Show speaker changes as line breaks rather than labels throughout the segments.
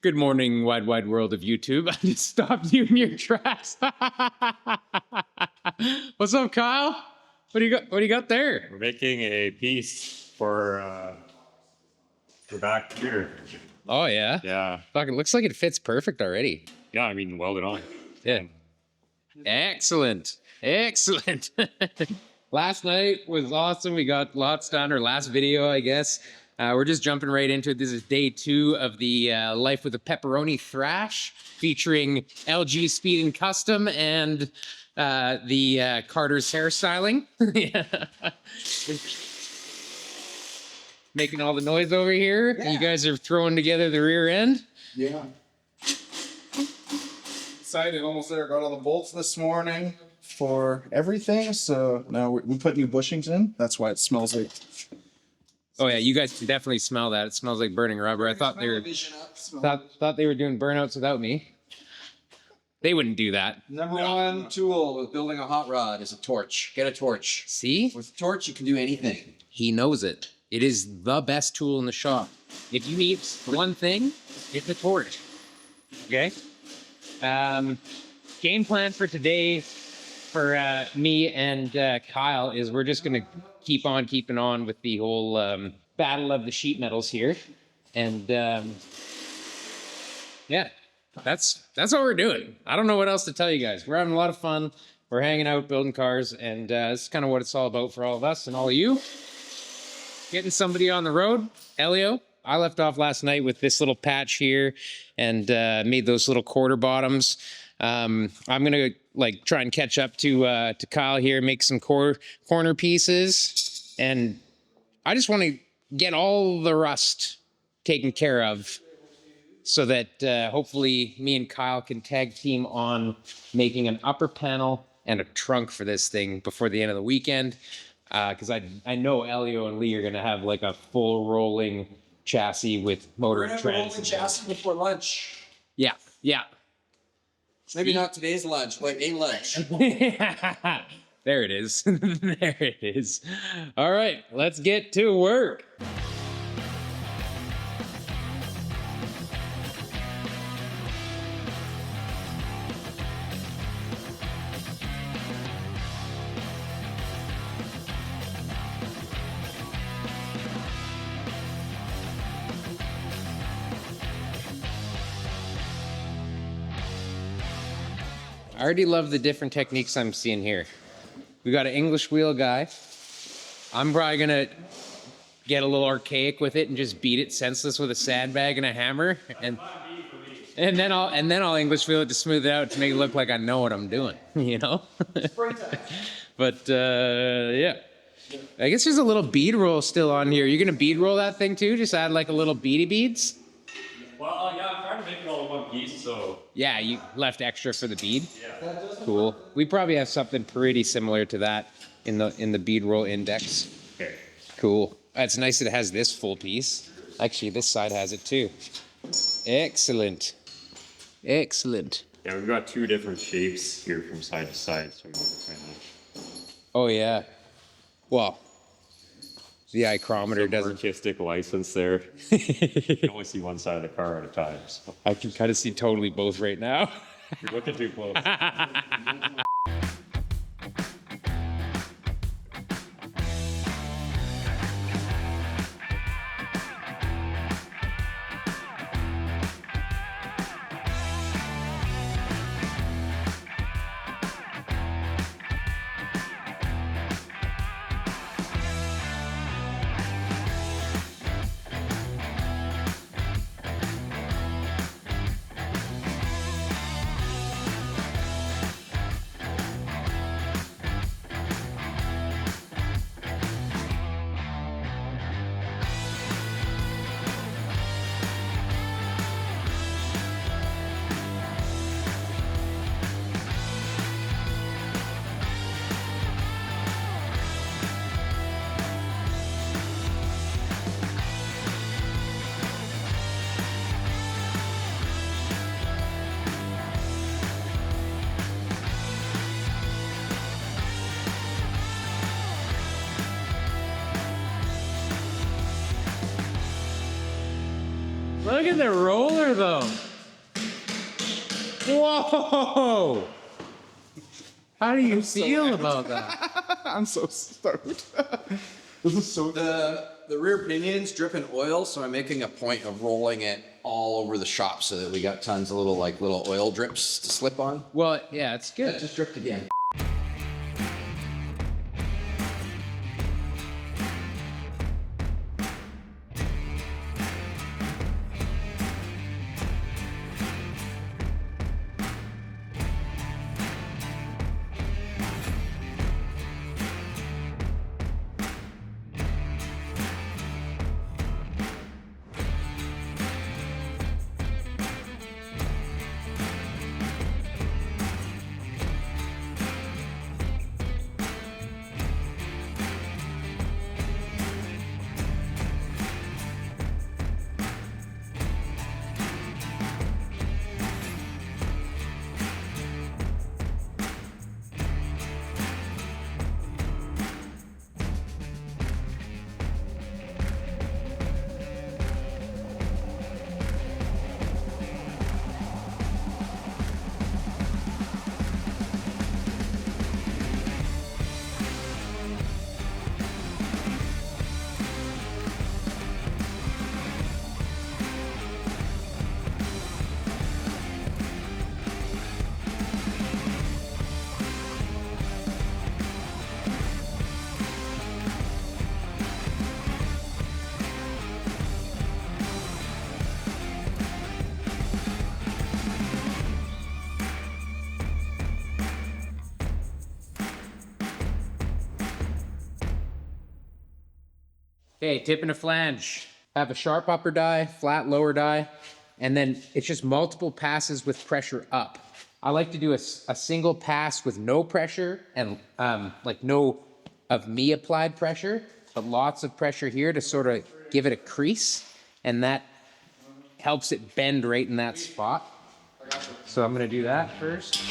Good morning, wide world of YouTube. I just stopped you in your tracks. What's up, Kyle? What do you got? What do you got there?
We're making a piece for back computer.
Oh yeah.
Yeah.
Fuck! It looks like it fits perfect already.
Yeah, I mean, welded on.
Yeah. Excellent. Excellent. Last night was awesome. We got lots done. Our last video, I guess. We're just jumping right into it. This is day 2 of the Life with a Pepperoni Thrash, featuring LG Speed and Custom and the Carter's hairstyling. Making all the noise over here. Yeah. You guys are throwing together the rear end.
Yeah. Excited, almost there. Got all the bolts this morning for everything. So now we put new bushings in. That's why it smells like.
Oh yeah, you guys can definitely smell that. It smells like burning rubber. I thought they were thought they were doing burnouts without me. They wouldn't do that.
Number one tool with building a hot rod is a torch. Get a torch.
See?
With a torch, you can do anything.
He knows it. It is the best tool in the shop. If you need one thing, it's a torch. Okay? Game plan for today for me and Kyle is we're just going to keep on keeping on with the whole battle of the sheet metals here. And yeah, that's what we're doing. I don't know what else to tell you guys. We're having a lot of fun. We're hanging out, building cars, and this is kind of what it's all about for all of us and all of you. Getting somebody on the road. Elio, I left off last night with this little patch here and made those little quarter bottoms. I'm gonna like try and catch up to Kyle here, make some corner pieces, and I just want to get all the rust taken care of so that hopefully me and Kyle can tag team on making an upper panel and a trunk for this thing before the end of the weekend. Because I know Elio and Lee are gonna have like a full rolling chassis with motor and
We're rolling chassis before lunch.
Yeah, yeah.
Maybe not today's lunch, but a lunch.
There it is. There it is. All right, let's get to work. I already love the different techniques I'm seeing here. We got an English wheel guy. I'm probably gonna get a little archaic with it and just beat it senseless with a sandbag and a hammer, and then I'll English wheel it to smooth it out to make it look like I know what I'm doing, you know. But yeah, I guess there's a little bead roll still on here. You're gonna bead roll that thing too? Just add like a little beady beads.
Well, yeah, I'm trying to make it all in one piece, so.
Yeah, you left extra for the bead?
Yeah.
Cool. We probably have something pretty similar to that in the bead roll index.
Okay.
Cool. It's nice that it has this full piece. Actually, this side has it too. Excellent. Excellent.
Yeah, we've got 2 different shapes here from side to side, so we're kind of.
Oh yeah. Well, the ichrometer doesn't.
Artistic license there. You can only see one side of the car at a time. So.
I can kind of see totally both right now.
You're looking too close.
Look at the roller though. Whoa! How do you feel about that?
I'm so stoked. This is so.
The rear pinion's dripping oil, so I'm making a point of rolling it all over the shop so that we got tons of little oil drips to slip on.
Well, yeah, it's good.
That just dripped again.
Okay, tip and a flange. Have a sharp upper die, flat lower die, and then it's just multiple passes with pressure up. I like to do a single pass with no pressure and like no of me applied pressure, but lots of pressure here to sort of give it a crease, and that helps it bend right in that spot. So I'm gonna do that first.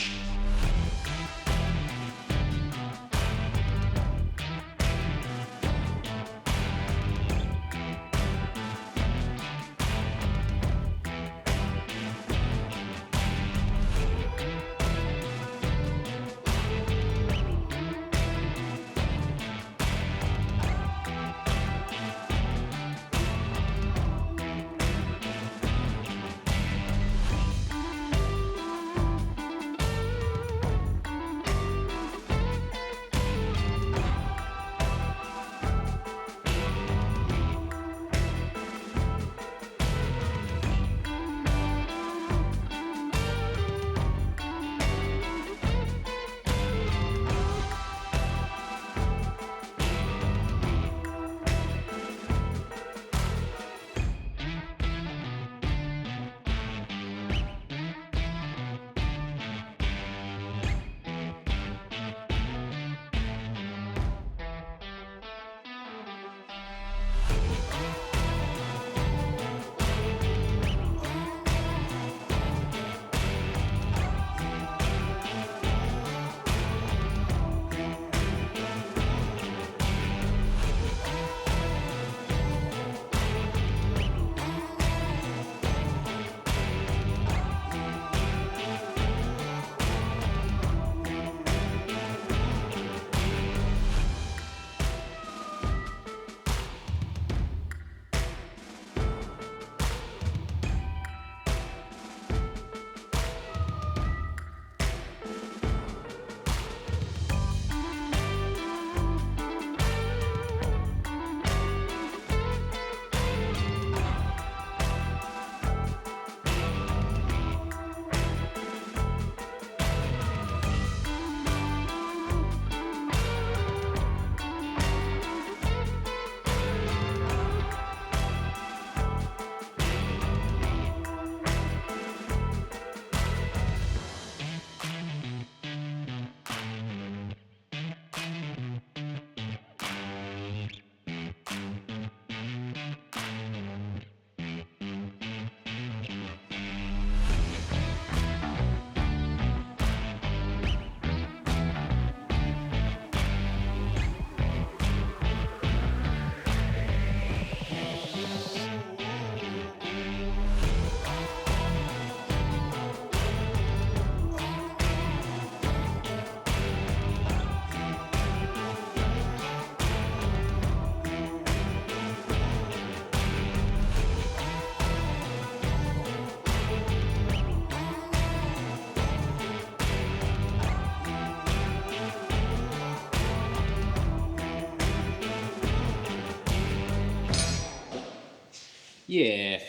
Yeah.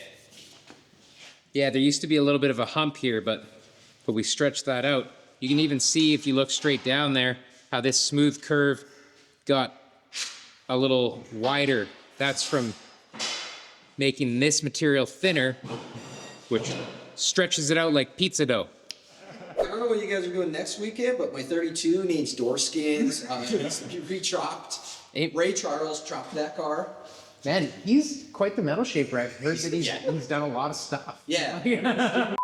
Yeah, there used to be a little bit of a hump here, but we stretched that out. You can even see if you look straight down there how this smooth curve got a little wider. That's from making this material thinner, which stretches it out like pizza dough.
I don't know what you guys are doing next weekend, but my 32 needs door skins. Needs to be re-chopped. Ray Charles chopped that car.
Man, he's quite the metal shaper. I've heard that he's done a lot of stuff.
Yeah.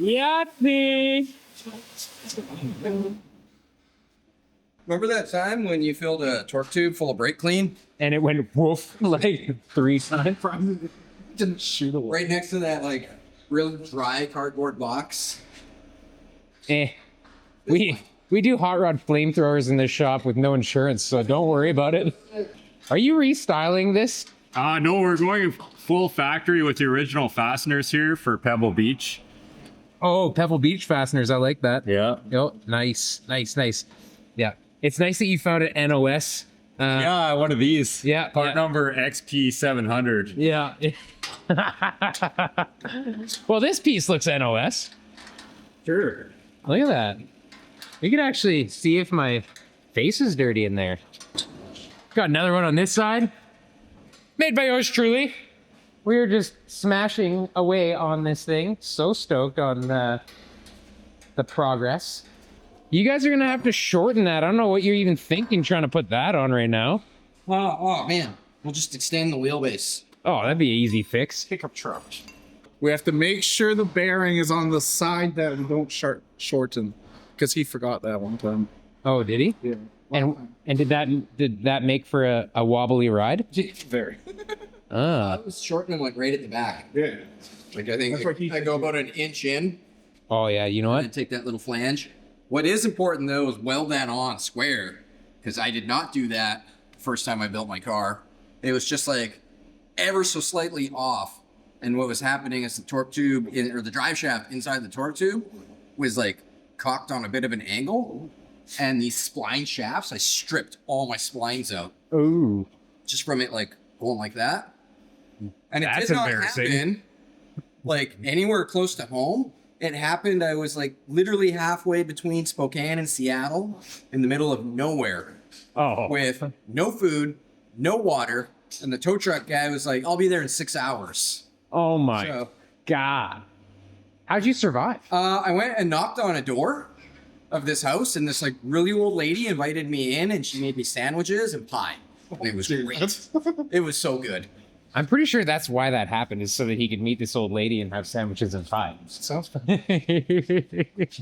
Yahtzee!
Remember that time when you filled a torque tube full of brake clean?
And it went woof like 3 times. Didn't shoot a
Right next to that, like, real dry cardboard box.
We do hot rod flamethrowers in this shop with no insurance, so don't worry about it. Are you restyling this?
No, we're going full factory with the original fasteners here for Pebble Beach.
Oh, Pebble Beach fasteners. I like that.
Yeah.
Oh, nice. Yeah. It's nice that you found an NOS.
Yeah, one of these.
Yeah,
Part
yeah.
number XP700.
Yeah. Well, this piece looks NOS.
Sure.
Look at that. You can actually see if my face is dirty in there. Got another one on this side. Made by yours truly. We're just smashing away on this thing. So stoked on the progress. You guys are gonna have to shorten that. I don't know what you're even thinking trying to put that on right now.
Oh, man. We'll just extend the wheelbase.
Oh, that'd be an easy fix.
Pickup truck. We have to make sure the bearing is on the side that we don't shorten, because he forgot that one time.
Oh, did he?
Yeah.
And did that make for a wobbly ride?
Very.
Ah.
I was shortening like right at the back.
Yeah.
Like I think
That's what he
I go about an inch in
Oh yeah. You know
and
what?
take that little flange. What is important though is weld that on square, because I did not do that the first time I built my car. It was just like ever so slightly off. And what was happening is the torque tube or the drive shaft inside the torque tube was like cocked on a bit of an angle. And these spline shafts, I stripped all my splines out
Ooh.
just from it like going like that. And it
That's
did not
embarrassing.
happen like anywhere close to home. It happened, I was like literally halfway between Spokane and Seattle in the middle of nowhere
Oh.
with no food, no water. And the tow truck guy was like, I'll be there in 6 hours.
Oh my
So
God. How'd you survive?
I went and knocked on a door of this house, and this like really old lady invited me in, and she made me sandwiches and pie. And it was great. It was so good.
I'm pretty sure that's why that happened, is so that he could meet this old lady and have sandwiches and pie.
Sounds fun.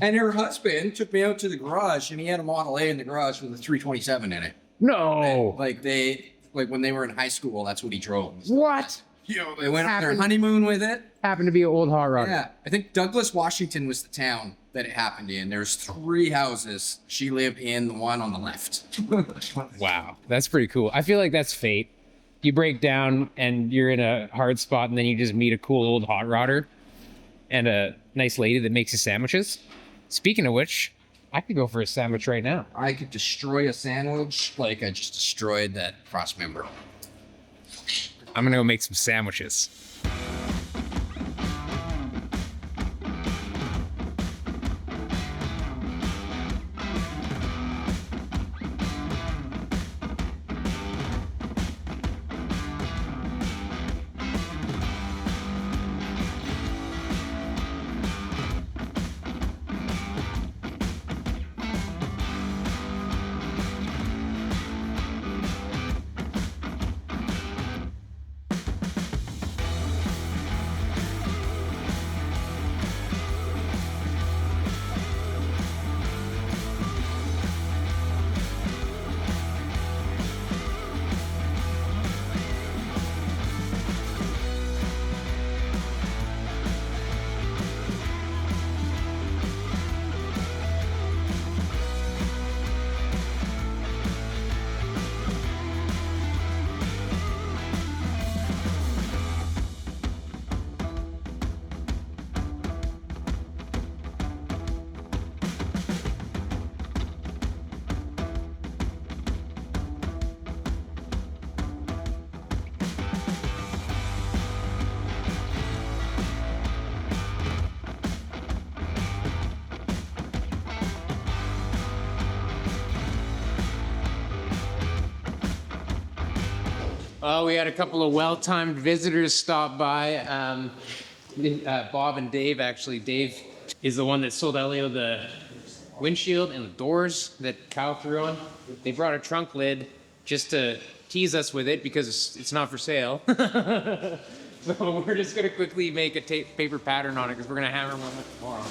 And her husband took me out to the garage, and he had a Model A in the garage with a 327 in it.
No.
Like when they were in high school, that's what he drove.
What?
They went on their
Happened-
honeymoon with it.
Happened to be an old hot rod.
Yeah, I think Douglas, Washington was the town that it happened in. There's 3 houses. She lived in the one on the left.
Wow. That's pretty cool. I feel like that's fate. You break down and you're in a hard spot, and then you just meet a cool old hot rodder and a nice lady that makes you sandwiches. Speaking of which, I could go for a sandwich right now.
I could destroy a sandwich like I just destroyed that cross member.
I'm gonna go make some sandwiches. Well, we had a couple of well-timed visitors stop by. Bob and Dave, actually. Dave is the one that sold Elio the windshield and the doors that Kyle threw on. They brought a trunk lid just to tease us with it because it's not for sale. So we're just gonna quickly make a paper pattern on it because we're gonna hammer one tomorrow.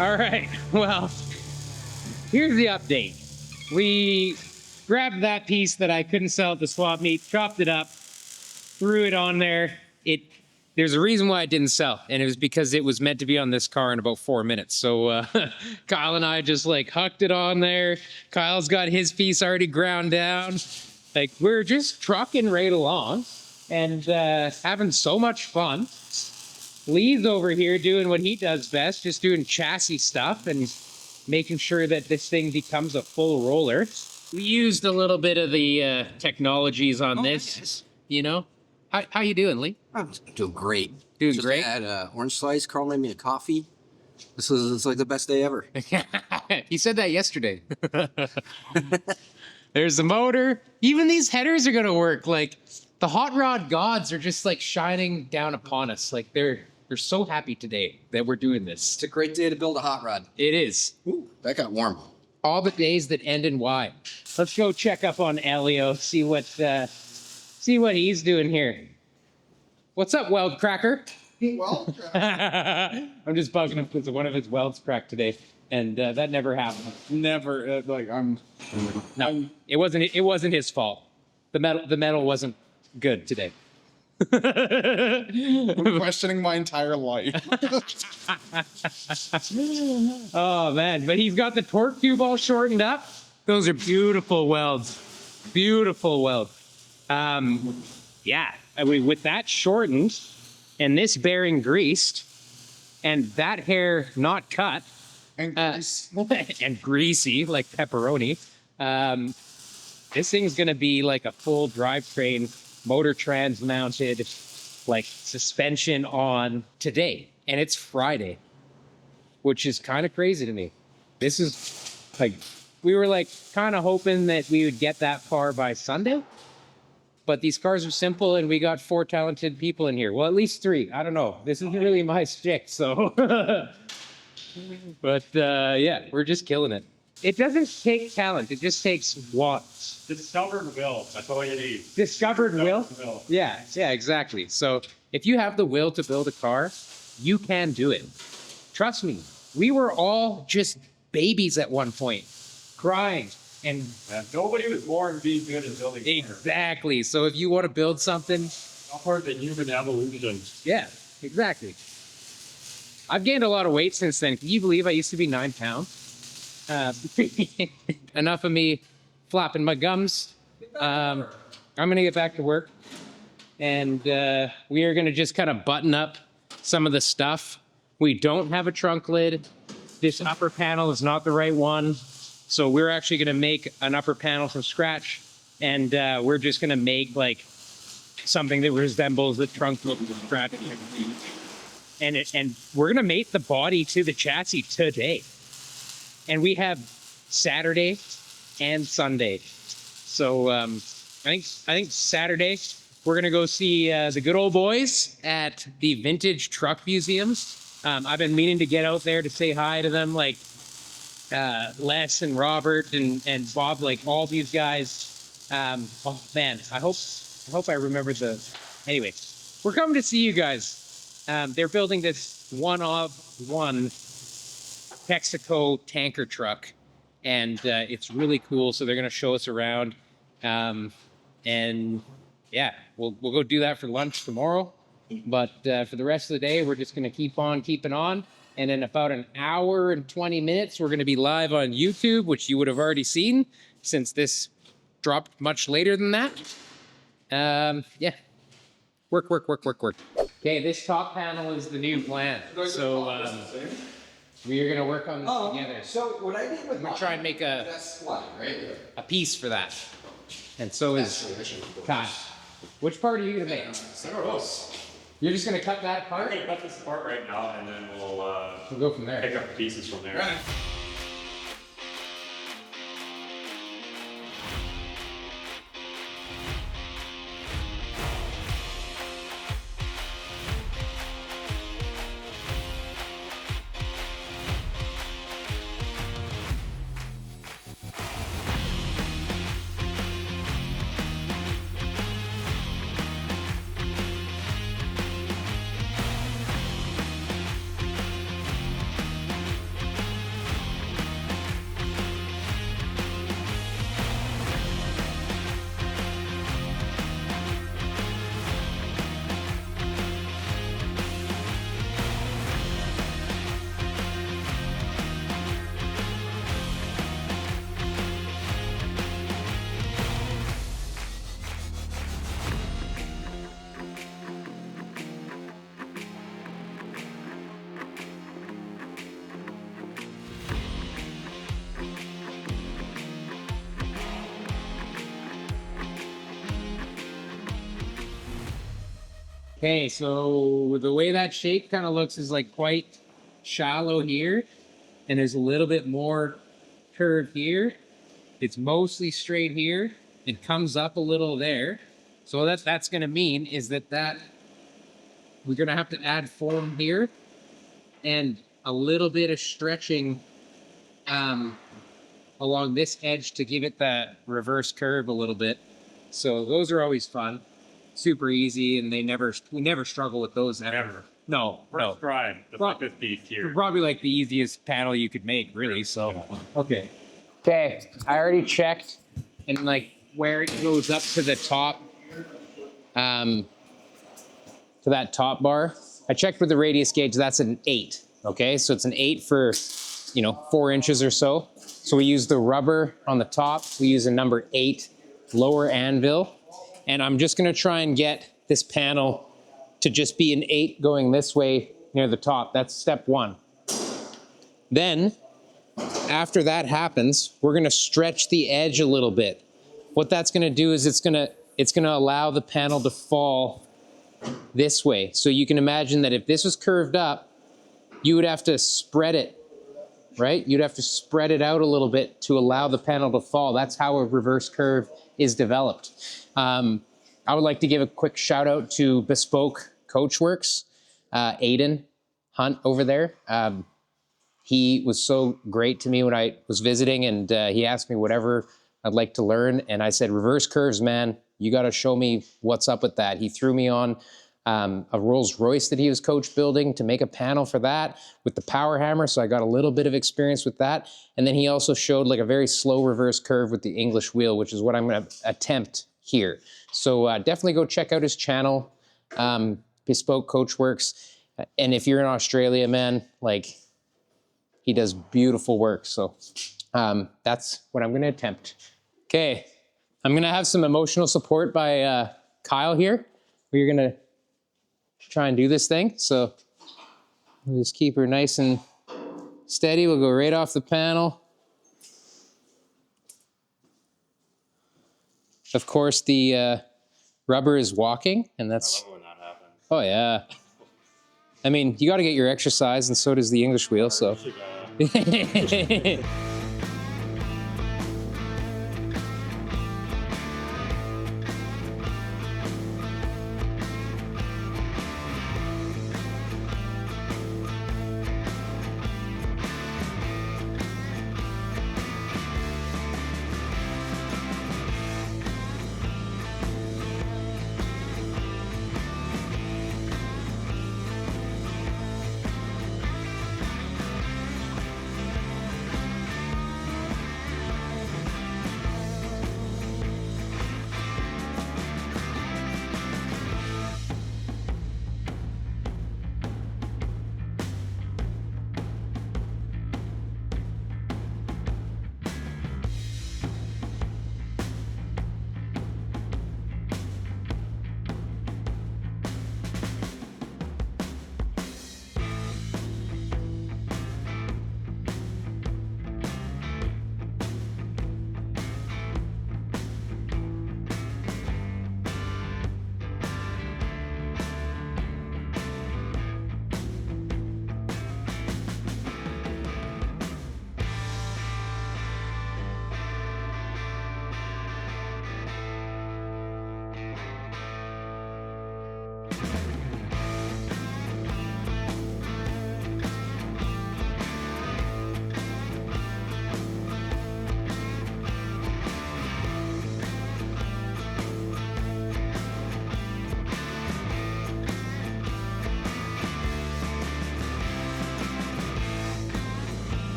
All right, well, here's the update. We grabbed that piece that I couldn't sell at the swap meet, chopped it up, threw it on there. There's a reason why it didn't sell, and it was because it was meant to be on this car in about 4 minutes. So Kyle and I just like hucked it on there. Kyle's got his piece already ground down. Like, we're just trucking right along and having so much fun. Lee's over here doing what he does best, just doing chassis stuff and making sure that this thing becomes a full roller. We used a little bit of the technologies on this,
Nice.
you know. How you doing, Lee?
I'm doing great.
Doing
Just
great?
had orange slice. Carl made me a coffee. It's like the best day ever.
He said that yesterday. There's the motor. Even these headers are gonna work. Like, the hot rod gods are just like shining down upon us. Like, they're so happy today that we're doing this.
It's a great day to build a hot rod.
It is.
Ooh, that got warm.
All the days that end in Y. Let's go check up on Elio, see what he's doing here. What's up, Weld Cracker?
Well,
I'm just bugging him because one of his welds cracked today, and that never happened.
never
No, it wasn't his fault. The metal wasn't good today.
I'm questioning my entire life.
Oh man, but he's got the torque tube all shortened up. Those are beautiful welds. Beautiful weld. Yeah, I mean, with that shortened and this bearing greased and that hair not cut
And
and greasy like pepperoni, this thing's gonna be like a full drivetrain, motor trans mounted, like suspension on today. And it's Friday, which is kind of crazy to me. This is like, we were like kind of hoping that we would get that far by Sunday, but these cars are simple and we got 4 talented people in here. Well, at least 3. I don't know. This isn't really my stick, so. But yeah, we're just killing it. It doesn't take talent. It just takes wants.
Discovered will. That's all you need.
Discovered will?
Will.
Yeah, exactly. So if you have the will to build a car, you can do it. Trust me, we were all just babies at one point, crying. And
Yeah, nobody was born being good at building cars.
exactly. So if you want to build something,
All part of the human evolution.
yeah, exactly. I've gained a lot of weight since then. Can you believe I used to be 9 pounds? Enough of me flapping my gums. I'm going to get back to work. And we are going to just kind of button up some of the stuff. We don't have a trunk lid. This upper panel is not the right one. So we're actually going to make an upper panel from scratch. And we're just going to make like something that resembles the trunk lid from scratch. And we're going to make the body to the chassis today. And we have Saturday and Sunday. So I think Saturday we're gonna go see the good old boys at the Vintage Truck Museums. I've been meaning to get out there to say hi to them, like Les and Robert and Bob, like all these guys. Oh man, I hope I remember the. Anyway, we're coming to see you guys. They're building this one-of-one Texaco tanker truck, and it's really cool. So they're going to show us around, and yeah, we'll go do that for lunch tomorrow. But for the rest of the day, we're just going to keep on keeping on. And in about an hour and 20 minutes, we're going to be live on YouTube, which you would have already seen since this dropped much later than that. Yeah, work. Okay, this top panel is the new plan. So we are going to work on this together.
So what I did with
I'm going to try and make a piece for that. And so is Kai. Which part are you going to make?
Center of
You're just going to cut that
I'm
apart?
gonna cut this apart right now, and then we'll
We'll go from there.
pick up the pieces from there.
Okay, so the way that shape kind of looks is like quite shallow here, and there's a little bit more curve here. It's mostly straight here. It comes up a little there. So what that's going to mean is that we're going to have to add form here and a little bit of stretching along this edge to give it that reverse curve a little bit. So those are always fun. Super easy, and we never struggle with those ever.
Never.
No.
First try. Just like this piece here.
Probably like the easiest panel you could make, really. So, okay. Okay, I already checked, and like where it goes up to the top, to that top bar. I checked with the radius gauge, that's an 8, okay? So it's an 8 for, 4 inches or so. So we use the rubber on the top. We use a number 8 lower anvil. And I'm just gonna try and get this panel to just be an 8 going this way near the top. That's step 1. Then, after that happens, we're gonna stretch the edge a little bit. What that's gonna do is it's gonna allow the panel to fall this way. So you can imagine that if this was curved up, you would have to spread it, right? You'd have to spread it out a little bit to allow the panel to fall. That's how a reverse curve is developed. I would like to give a quick shout out to Bespoke Coachworks, Aiden Hunt over there. He was so great to me when I was visiting, and he asked me whatever I'd like to learn. And I said, reverse curves, man, you got to show me what's up with that. He threw me on a Rolls Royce that he was coach building to make a panel for that with the power hammer. So I got a little bit of experience with that. And then he also showed like a very slow reverse curve with the English wheel, which is what I'm going to attempt here. So definitely go check out his channel, Bespoke Coachworks. And if you're in Australia, man, like he does beautiful work. So that's what I'm going to attempt. Okay. I'm going to have some emotional support by Kyle here. We're going to try and do this thing. So we'll just keep her nice and steady. We'll go right off the panel. Of course, the rubber is walking, and that's... I love when that happens. Oh, yeah. I mean, you got to get your exercise, and so does the English wheel, so...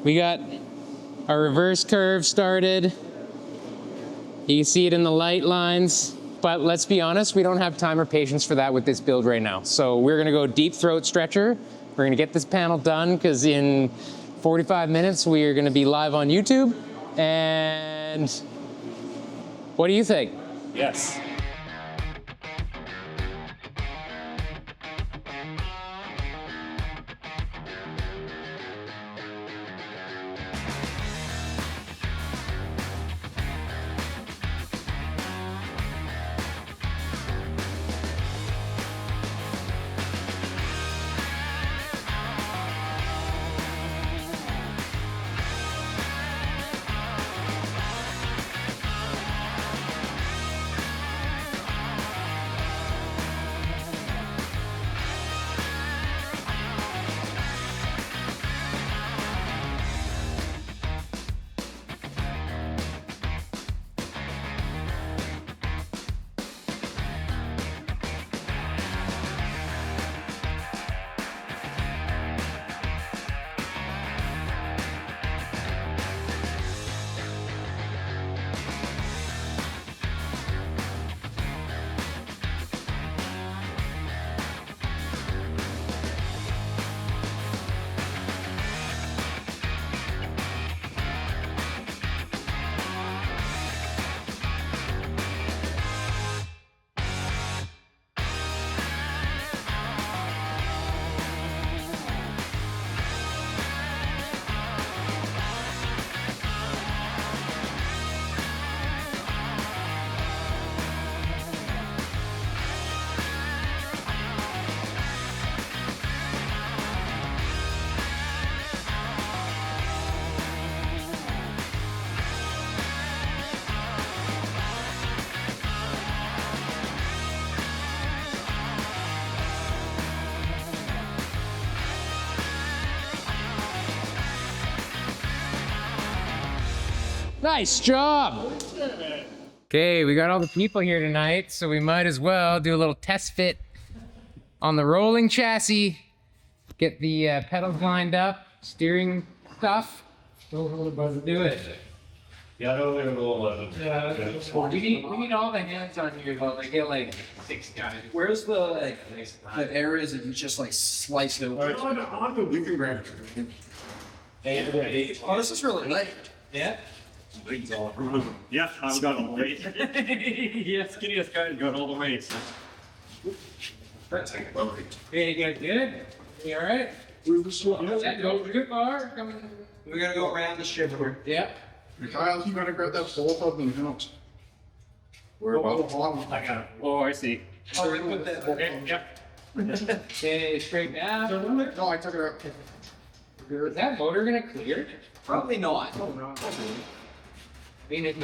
We got our reverse curve started. You can see it in the light lines, but let's be honest, we don't have time or patience for that with this build right now. So we're gonna go deep throat stretcher. We're gonna get this panel done because in 45 minutes, we are gonna be live on YouTube. And what do you think?
Yes.
Nice job. Okay, we got all the people here tonight, so we might as well do a little test fit on the rolling chassis. Get the pedals lined up, steering stuff. Do it.
Yeah, I don't think it'll.
We need all the hands on here, though. Like, get like 6 guys.
Where's the areas that you just like sliced over?
On the weekend grab.
Oh, this is really light.
Yeah?
Yeah, I've got all the way. Yeah, skinniest guy got all the way.
Hey, you guys good? You alright? Yeah, go good bar.
We gotta go around the ship here.
Yeah.
Kyle, you gotta grab that bolt up and out. We're above the bottom.
I got it. Oh, I see.
Oh, we put that.
Okay, yep.
Okay, straight down.
No, I took it out.
Is that motor gonna clear?
Probably not.
I mean, it.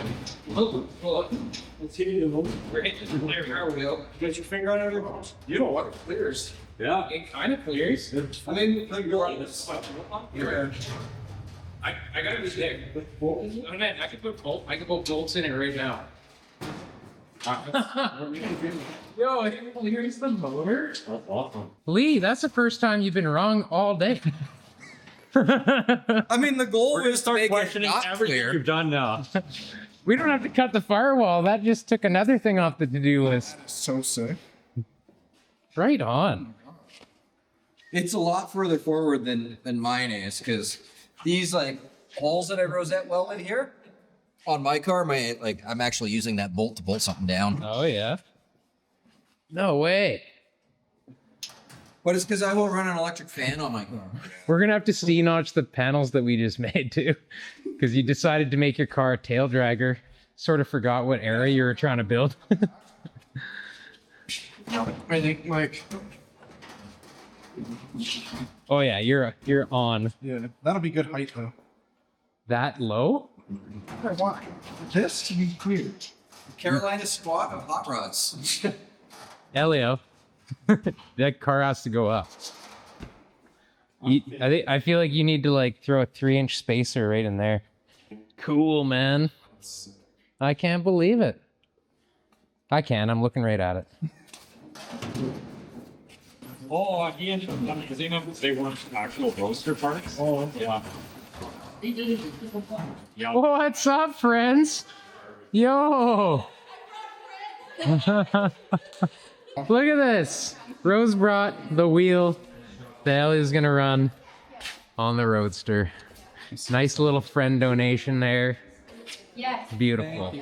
Oh,
Let's hit it in the
there we go.
Get your finger on it.
You know what? It clears.
Yeah.
It kind of clears.
I mean, you're on this.
I gotta be there. Oh man, I could put bolts in it right now. Yo, it clears the motor.
That's awesome.
Lee, that's the first time you've been wrong all day.
I mean, the goal
We're gonna
was to
start
make it
questioning
not
everything
clear.
you've done now.
We don't have to cut the firewall. That just took another thing off the to-do list.
So sick.
Right on.
It's a lot further forward than mine is, because these like holes that I rosette welded here on my car, I'm actually using that bolt to bolt something down.
Oh yeah. No way.
But it's because I will run an electric fan on my car.
We're gonna have to C-notch the panels that we just made too, because you decided to make your car a tail dragger. Sort of forgot what era you were trying to build.
I think, like,
Oh yeah, you're on.
yeah, that'll be good height though.
That low?
I want this to be clear.
Carolina squat of hot rods.
Elio, that car has to go up. I feel like you need to like throw a 3-inch spacer right in there. Cool, man. I can't believe it. I can. I'm looking right at it.
Oh, he ended up using them. They weren't actual roaster parts. Oh, yeah. Yeah.
What's up, friends? Yo. Look at this. Rose brought the wheel that Ellie's gonna run on the Roadster. Nice little friend donation there.
Yes.
Beautiful.